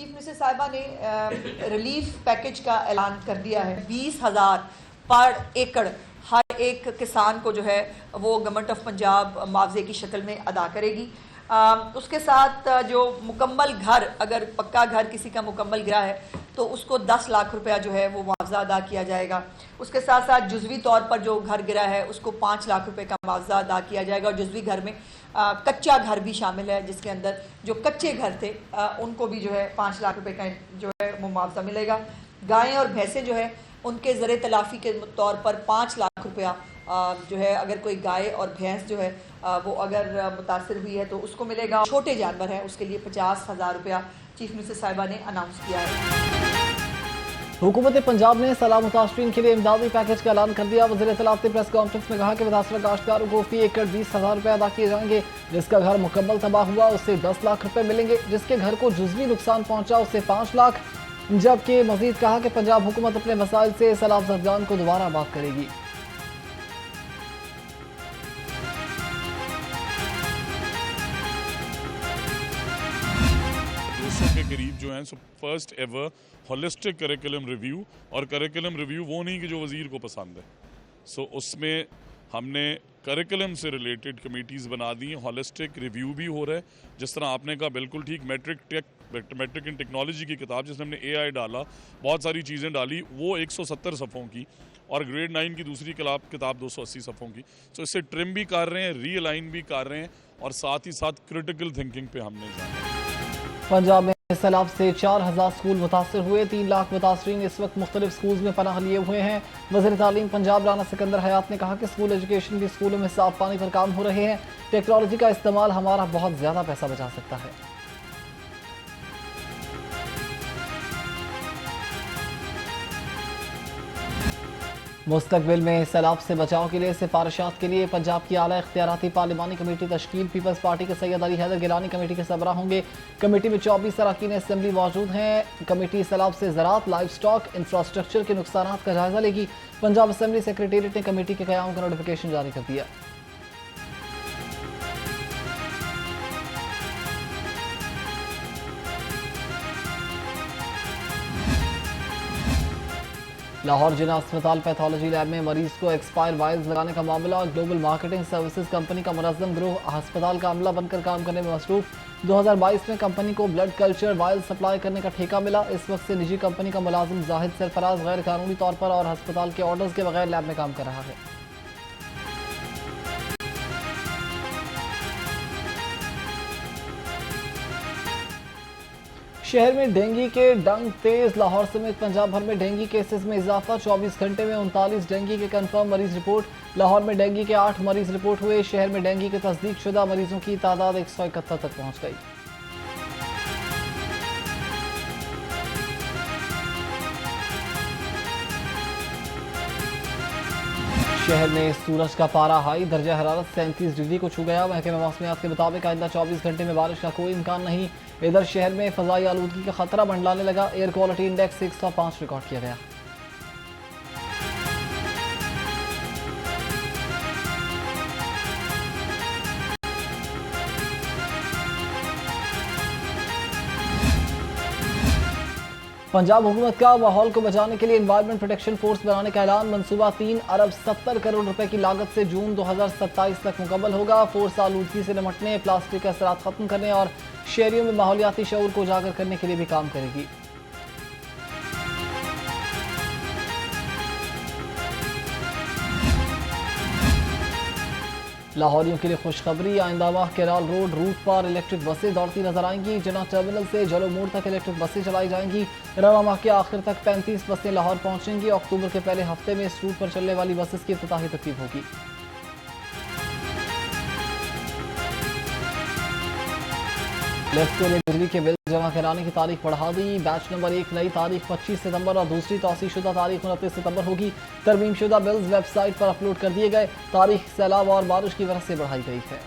Chief minister साहिबा ने relief package का ऐलान कर दिया है। 20,000 पर एकड़ हर एक किसान को जो है वो गवर्नमेंट ऑफ पंजाब मुआवजे की शक्ल में अदा करेगी। उसके साथ जो मुकम्मल घर, अगर पक्का घर किसी का मुकम्मल गिरा है तो उसको 10 लाख रुपया जो है वो मुआवजा अदा किया जाएगा। उसके साथ साथ जुज़वी तौर पर जो घर गिरा है उसको 5 लाख रुपए का मुआवजा अदा किया जाएगा। और जुज़वी घर में कच्चा घर भी शामिल है, जिसके अंदर जो कच्चे घर थे उनको भी जो है 5 लाख रुपए का जो है वो मुआवजा मिलेगा। गायें और भैंसें जो है उनके ज़र तलाफ़ी के तौर पर 5 लाख रुपया जो है, अगर कोई गाय और भैंस जो है वो अगर मुतासर हुई है तो उसको मिलेगा। छोटे जानवर हैं उसके लिए 50,000 रुपया चीफ मिनिस्टर साहिबा ने अनाउंस किया है। हुकूमत पंजाब ने सैलाब मुतासरीन के लिए इमदादी पैकेज का ऐलान कर दिया। वज़ीर इत्तलात ने प्रेस कॉन्फ्रेंस में कहा कि मुतासरा काश्तकारों को फी एकड़ 20,000 रुपये अदा किए जाएंगे। जिसका घर मुकम्मल तबाह हुआ उससे 10 लाख रुपए मिलेंगे। जिसके घर को जुज़वी नुकसान पहुंचा उससे 5 लाख। जबकि मजीद कहा कि पंजाब हुकूमत अपने वसाइल से सैलाब ज़दगान को दोबारा आबाद करेगी। के करीब जो हैं first ever holistic curriculum review, और करिकुलम रिव्यू वो नहीं कि जो वज़ीर को पसंद है। उसमें हमने करिकुलम से रिलेटेड कमेटीज़ बना दी हैं। होलिस्टिक रिव्यू भी हो रहा है, जिस तरह आपने कहा बिल्कुल ठीक। मैट्रिक इन टेक्नोलॉजी की किताब जिसमें हमने AI डाला, बहुत सारी चीज़ें डाली, वो 170 सफ़ों की, और ग्रेड 9 की दूसरी किताब 280 सफ़ों की। इससे ट्रिम भी कर रहे हैं, रीअलाइन भी कर रहे हैं, और साथ ही साथ क्रिटिकल थिंकिंग पे हमने जाना। पंजाब में सैलाब से 4,000 स्कूल मुतासर हुए। 3 लाख मुतासरीन इस वक्त मुख्तलिफ स्कूल में पनाह लिए हुए हैं। वज़ीर तालीम पंजाब राना सिकंदर हयात ने कहा कि स्कूल एजुकेशन भी स्कूलों में साफ पानी पर काम हो रहे हैं। टेक्नोलॉजी का इस्तेमाल हमारा बहुत ज़्यादा पैसा बचा सकता है। मुस्तकबिल में सैलाब से बचाव के लिए सिफारिशात के लिए पंजाब की आला इख्तियाराती पार्लिमानी कमेटी तश्कील। पीपल्स पार्टी के सैयद अली हैदर गिलानी कमेटी के सरबराह होंगे। कमेटी में 24 अरकान असम्बली मौजूद हैं। कमेटी सैलाब से ज़राअत, लाइव स्टॉक, इंफ्रास्ट्रक्चर के नुकसान का जायजा लेगी। पंजाब असम्बली सेक्रेटेरिएट ने कमेटी के क़याम का नोटिफिकेशन जारी कर दिया। लाहौर जिला अस्पताल पैथोलॉजी लैब में मरीज को एक्सपायर वायल्स लगाने का मामला। ग्लोबल मार्केटिंग सर्विसेज कंपनी का मुनज़्ज़म गिरोह अस्पताल का अमला बनकर काम करने में मसरूफ। 2022 में कंपनी को ब्लड कल्चर वायल्स सप्लाई करने का ठेका मिला। इस वक्त से निजी कंपनी का मुलाजिम जाहिद सरफराज गैर कानूनी तौर पर और अस्पताल के ऑर्डर्स के बगैर लैब में काम कर रहा है। शहर में डेंगू के डंग तेज। लाहौर समेत पंजाब भर में डेंगू केसेस में इजाफा। 24 घंटे में 39 डेंगू के कंफर्म मरीज रिपोर्ट। लाहौर में डेंगू के 8 मरीज रिपोर्ट हुए। शहर में डेंगू के तस्दीक शुदा मरीजों की तादाद 171 तक पहुंच गई। शहर में सूरज का पारा हाई। दर्जा हरारत 37 डिग्री को छू गया। महकमे मौसमियात के मुताबिक आइंदा 24 घंटे में बारिश का कोई इम्कान नहीं। इधर शहर में फ़ज़ाई आलूदगी का खतरा मंडलाने लगा। एयर क्वालिटी इंडेक्स 105 रिकॉर्ड किया गया। पंजाब हुकूमत का माहौल को बचाने के लिए एनवायरमेंट प्रोटेक्शन फोर्स बनाने का ऐलान। मंसूबा 3 अरब 70 करोड़ रुपए की लागत से जून 2027 तक मुकम्मल होगा। फोर्स आलूदगी से निपटने, प्लास्टिक के असरात खत्म करने और शहरियों में माहौलियाती शऊर को उजागर करने के लिए भी काम करेगी। लाहौरियों के लिए खुशखबरी। आइंदा माह केराल रोड रूट पर इलेक्ट्रिक बसें दौड़ती नजर आएंगी। जना टर्मिनल से जलो मोड़ तक इलेक्ट्रिक बसें चलाई जाएंगी। रवा माह के आखिर तक 35 बसें लाहौर पहुंचेंगी। अक्टूबर के पहले हफ्ते में इस रूट पर चलने वाली बसेस की इफ्तिताही तकरीब होगी। लेफ्ट को बिजली के बिल जमा कराने की तारीख बढ़ा दी। बैच नंबर 1 नई तारीख 25 सितंबर और दूसरी तौसीशुदा तारीख 29 सितंबर होगी। तरमीमशुदा बिल्स वेबसाइट पर अपलोड कर दिए गए। तारीख सैलाब और बारिश की वजह से बढ़ाई गई है।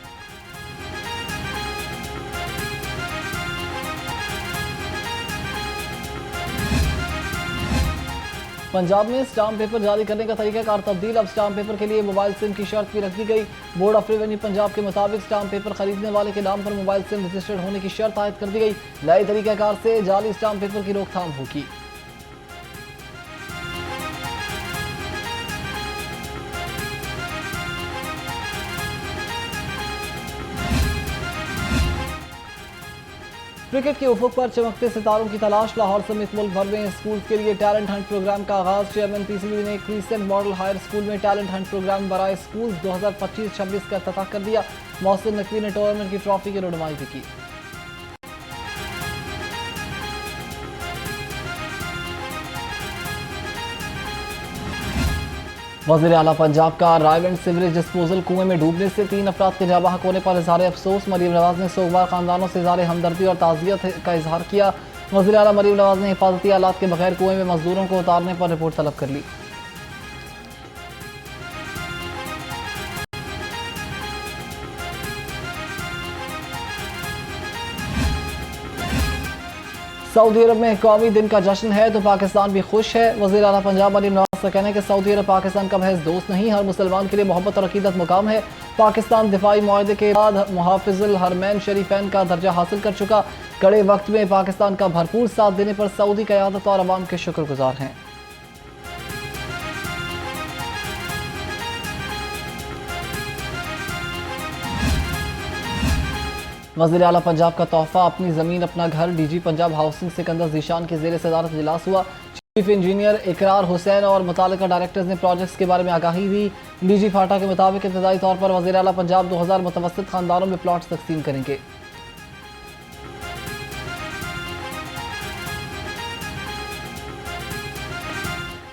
पंजाब में स्टाम्प पेपर जारी करने का तरीकाकार तब्दील। अब स्टाम्प पेपर के लिए मोबाइल सिम की शर्त भी रख दी गई। बोर्ड ऑफ रेवेन्यू पंजाब के मुताबिक स्टाम्प पेपर खरीदने वाले के नाम पर मोबाइल सिम रजिस्टर्ड होने की शर्त आयद कर दी गई। नए तरीकाकार से जाली स्टाम्प पेपर की रोकथाम होगी। क्रिकेट के उफुक पर चमकते सितारों की तलाश। लाहौर समेत मुल्क भर में स्कूल के लिए टैलेंट हंट प्रोग्राम का आगाज। चेयरमैन पीसीबी ने क्रिसेंट मॉडल हायर स्कूल में टैलेंट हंट प्रोग्राम बराए स्कूल 2025-26 का इफ्तिताह कर दिया। मोहसिन नकवी ने टूर्नामेंट की ट्रॉफी की रुनमाई भी की। वज़ीर आला पंजाब का रायवेंड सीवरेज डिस्पोजल कुएं में डूबने से 3 अफराद के जाँ बहक होने पर इजहार अफसोस। मरीम नवाज ने सोगवार खानदानों से इजहार हमदर्दी और ताज़ियत का इजहार किया। वज़ीर आला मरीम नवाज ने हिफाजती आलात के बगैर कुएं में मजदूरों को उतारने पर रिपोर्ट तलब कर ली। सऊदी अरब में कौमी दिन का जश्न है तो पाकिस्तान भी खुश है। वज़ीर आला पंजाब मरीम नवाज का कहना है कि सऊदी अरब पाकिस्तान का महज दोस्त नहीं, हर मुसलमान के लिए मोहब्बत और अकीदत मुकाम है। पाकिस्तान दिफाई मुआहदे के बाद मुहाफिजुल हरमैन शरीफैन का दर्जा हासिल कर चुका। कड़े वक्त में पाकिस्तान का भरपूर साथ देने पर सऊदी क़यादत और अवाम के शुक्रगुजार हैं। वज़ीर आला पंजाब का तोहफा अपनी ज़मीन अपना घर। डीजी पंजाब हाउसिंग सिकंदर ज़ीशान की ज़ेर सदारत इजलास हुआ। चीफ इंजीनियर इकरार हुसैन और मुतालिका डायरेक्टर्स ने प्रोजेक्ट्स के बारे में आगाही दी। डीजी फाटा के मुताबिक इब्तदाई तौर पर वज़ीर आला पंजाब 2000 मुतवस्सित खानदानों में प्लॉट्स तकसीम करेंगे।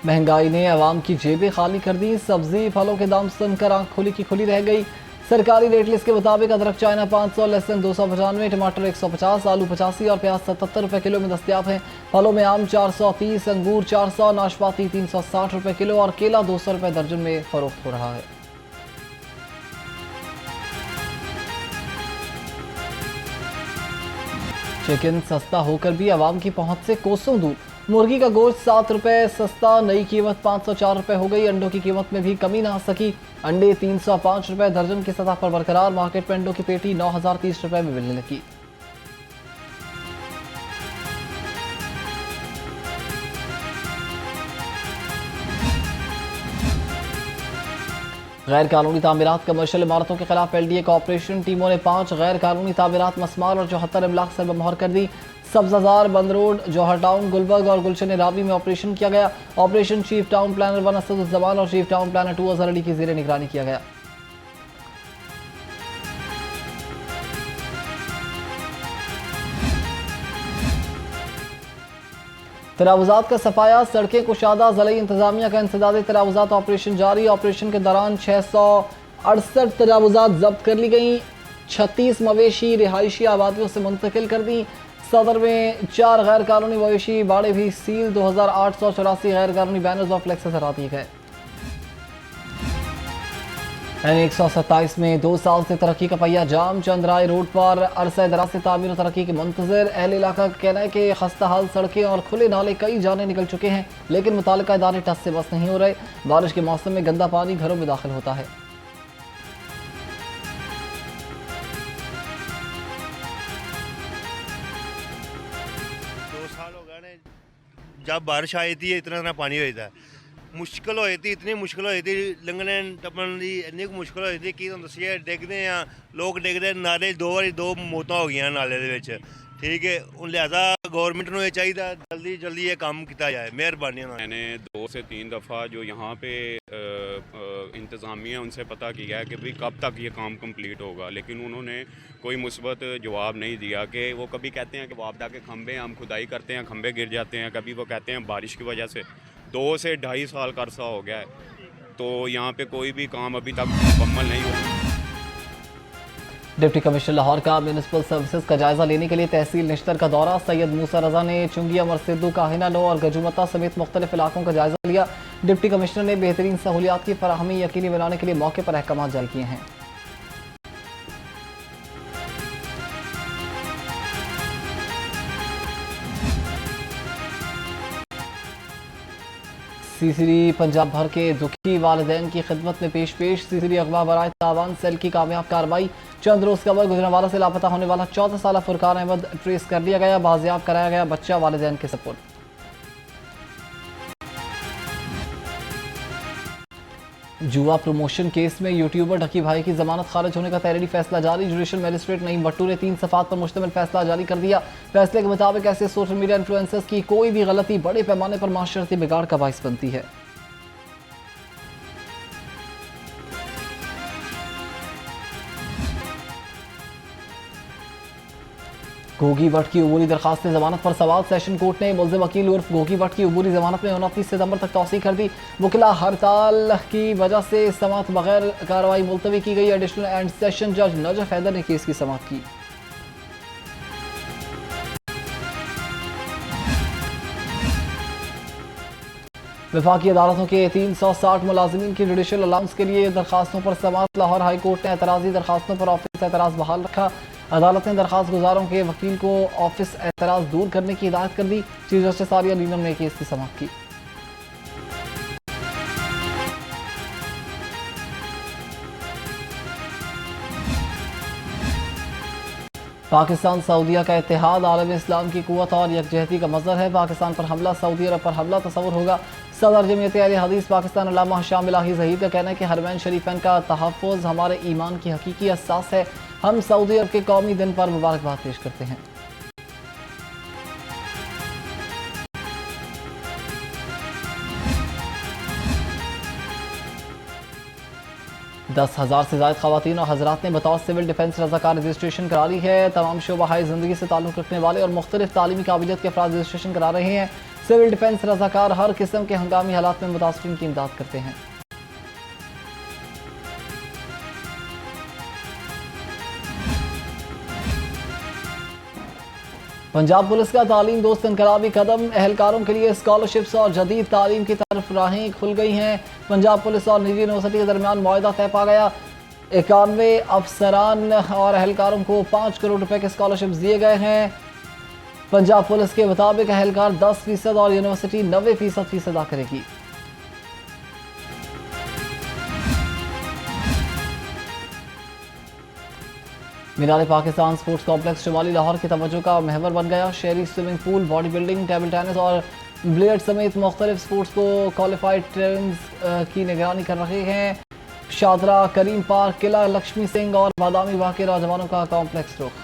महंगाई ने अवाम की जेबें खाली कर दी। सब्जी फलों के दाम सुनकर आंख खुली की खुली रह गई। सरकारी रेट लिस्ट के मुताबिक अदरक चाइना 500, लहसुन 295, टमाटर 150, आलू 85 और प्याज 77 रुपए किलो में दस्तियाब हैं। फलों में आम 430, अंगूर 400, नाशपाती 360 रुपए किलो और केला 200 रुपए दर्जन में फरोख्त हो रहा है। चिकन सस्ता होकर भी आवाम की पहुंच से कोसों दूर। मुर्गी का गोश्त 7 रुपए सस्ता, नई कीमत 504 रुपए हो गई। अंडों की कीमत में भी कमी ना आ सकी। अंडे 305 रुपए दर्जन की सतह पर बरकरार। मार्केट में अंडों की पेटी 9030 रुपए में मिलने लगी। गैर कानूनी तामीरात कमर्शियल इमारतों के खिलाफ LDA कॉर्पोरेशन टीमों ने 5 गैर कानूनी तामीरात मसमार और 74 इमलाक से बमोहर कर दी। सब्जाजार, बंद रोड, जौहर टाउन, गुलबर्ग और गुलशन रावी में ऑपरेशन किया गया। Operation chief town planner 1 Asaduzzaman और chief town planner 2 Azhar Ali की ज़ेरे निगरानी किया गया। तरावुजात का सफाया, सड़कें कुशादा। ज़िला इंतजामिया का इंसदाद तरावुजात ऑपरेशन जारी। ऑपरेशन के दौरान 668 तरावुजात जब्त कर ली गई। 36 मवेशी रिहायशी आबादियों से मुंतकिल कर दी। सदर में 4 गैर कानूनी मवेशी बाड़े भी सील। 2884 गैर कानूनी बैनर्स और फ्लेक्सेस हटा दिए गए। N127 में 2 साल से तरक्की का पहिया जाम। चंद्राय रोड पर अरसा दराज से तामीर और तरक्की के मुंतजर। अहल इलाका का कहना है कि खस्ता हाल सड़कें और खुले नाले कई जाने निकल चुके हैं, लेकिन मुतालिका इदारे टस से बस नहीं हो रहे। बारिश के मौसम में गंदा पानी घरों में दाखिल होता है। जब बारिश आई थी इतना पानी होता है, मुश्किल होई थी, इतनी मुश्किल होई थी लंघने टप्पन की, इन्नी मुश्किल होई थी कि तुम दसिए डिगदे हैं लोग, डिगदे नाले 2 बारी 2 मौतां हो गई नाले दे विच। ठीक है, लिहाजा गवर्नमेंट को ये चाहिए जल्दी जल्दी ये काम किया जाए, मेहरबानी। मैंने 2 से 3 दफ़ा जो यहाँ पे इंतज़ामिया उनसे पता किया है कि भाई कब तक ये काम कंप्लीट होगा, लेकिन उन्होंने कोई मुस्बत जवाब नहीं दिया। कि वो कभी कहते हैं कि वापदा के खंभे हम खुदाई करते हैं, खंभे गिर जाते हैं, कभी वो कहते हैं बारिश की वजह से 2 से 2.5 साल का अरसा हो गया है, तो यहाँ पे कोई भी काम अभी तक मुकम्मल नहीं हुआ। डिप्टी कमिश्नर लाहौर का म्यूनिसिपल सर्विसेज का जायजा लेने के लिए तहसील निश्तर का दौरा। सैयद मूसा रजा ने चुंगिया, मरसिद्दू, काहिना नो और गजुमता समेत मुख्तलिफ इलाकों का जायजा लिया। डिप्टी कमिश्नर ने बेहतरीन सहूलियात की फराहमी यकीनी बनाने के लिए मौके पर अहकाम जारी किए हैं। सीसीडी पंजाब भर के दुखी वालिदैन की खिदमत में पेश सीसीडी अगवा बराए तावान सेल की कामयाब कार्रवाई। चंद रोज कबल गुजरांवाला से लापता होने वाला 14 साल फुरकान अहमद ट्रेस कर लिया गया, बाजियाब कराया गया बच्चा वालिदैन के सपुर्द। जुआ प्रमोशन केस में यूट्यूबर ढकी भाई की जमानत खारिज होने का तहरीरी फैसला जारी। जुडिशल मजिस्ट्रेट नईम भट्टू ने 3 सफ़ात पर मुश्तमिल फैसला जारी कर दिया। फैसले के मुताबिक ऐसे सोशल मीडिया इन्फ्लुएंसर्स की कोई भी गलती बड़े पैमाने पर माशरती बिगाड़ का बाइस बनती है। घोगी भट्ट की उबूरी दरखास्त जमानत पर सवाल। सेशन कोर्ट ने मुल्ज़िम वकील उर्फ घोगी भट्ट की उबूरी जमानत में 29 सितंबर तक तौसी कर दी। वकिला हड़ताल की वजह से समाअत बगैर कार्रवाई मुलतवी की गई। एडिशनल एंड सेशन जज नजफ हैदर ने केस की समाअत की। वफाकी अदालतों के 360 मुलाजिमीन की जुडिशल अलाउंस के लिए दरखास्तों पर समाअत। लाहौर हाई कोर्ट ने एतराज़ी दरखास्तों पर ऑफिस एतराज़ बहाल रखा। अदालत ने दरखास्त गुजारों के वकील को ऑफिस एतराज़ दूर करने की हिदायत कर दी। चीफ जस्टिस सारिया नीलम ने केस की समाअत की। पाकिस्तान सऊदीया का इत्तेहाद आलम इस्लाम की कुव्वत और यकजहती का मज़हर है। पाकिस्तान पर हमला सऊदी अरब पर हमला तस्वुर होगा। सदर जमीयत अहले हदीस पाकिस्तान अल्लामा शाम इलाही ज़हीर का कहना है कि हरमैन शरीफैन का तहफ़्फ़ुज़ हमारे ईमान की हकीकी असास है। हम सऊदी अरब के कौमी दिन पर मुबारकबाद पेश करते हैं। दस 10,000 से ज़ायद ख़वातीन और हज़रात ने बतौर सिविल डिफेंस रज़ाकार रजिस्ट्रेशन करा ली है। तमाम शोबाहाए ज़िंदगी से ताल्लुक़ रखने वाले और मुख्तलिफ तालीमी काबिलियत के अफराद रजिस्ट्रेशन करा रहे हैं। सिविल डिफेंस रज़ाकार हर किस्म के हंगामी हालात में मुतासरीन की इमदाद करते हैं। पंजाब पुलिस का तालीम दोस्त इनकलाबी कदम। एहलकारों के लिए स्कॉलरशिप्स और जदीद तालीम की तरफ राहें खुल गई हैं। पंजाब पुलिस और निजी यूनिवर्सिटी के दरमियान मुआहदा तय पा गया। 91 अफसरान और एहलकारों को 5 करोड़ रुपए के स्कॉलरशिप्स दिए गए हैं। पंजाब पुलिस के मुताबिक एहलकार 10% और यूनिवर्सिटी 90% फीस अदा करेगी। मीनार पाकिस्तान स्पोर्ट्स कॉम्प्लेक्स शुमाली लाहौर की तवज्जो का महवर बन गया। शहरी swimming pool, body building, table tennis और ब्लेड समेत मुख्तलिफ स्पोर्ट्स को क्वालिफाइड ट्रेनर्स की निगरानी कर रहे हैं। शादरा, करीम पार्क, किला लक्ष्मी सिंह और बादामी बाग के नौजवानों का कॉम्प्लेक्स रुख।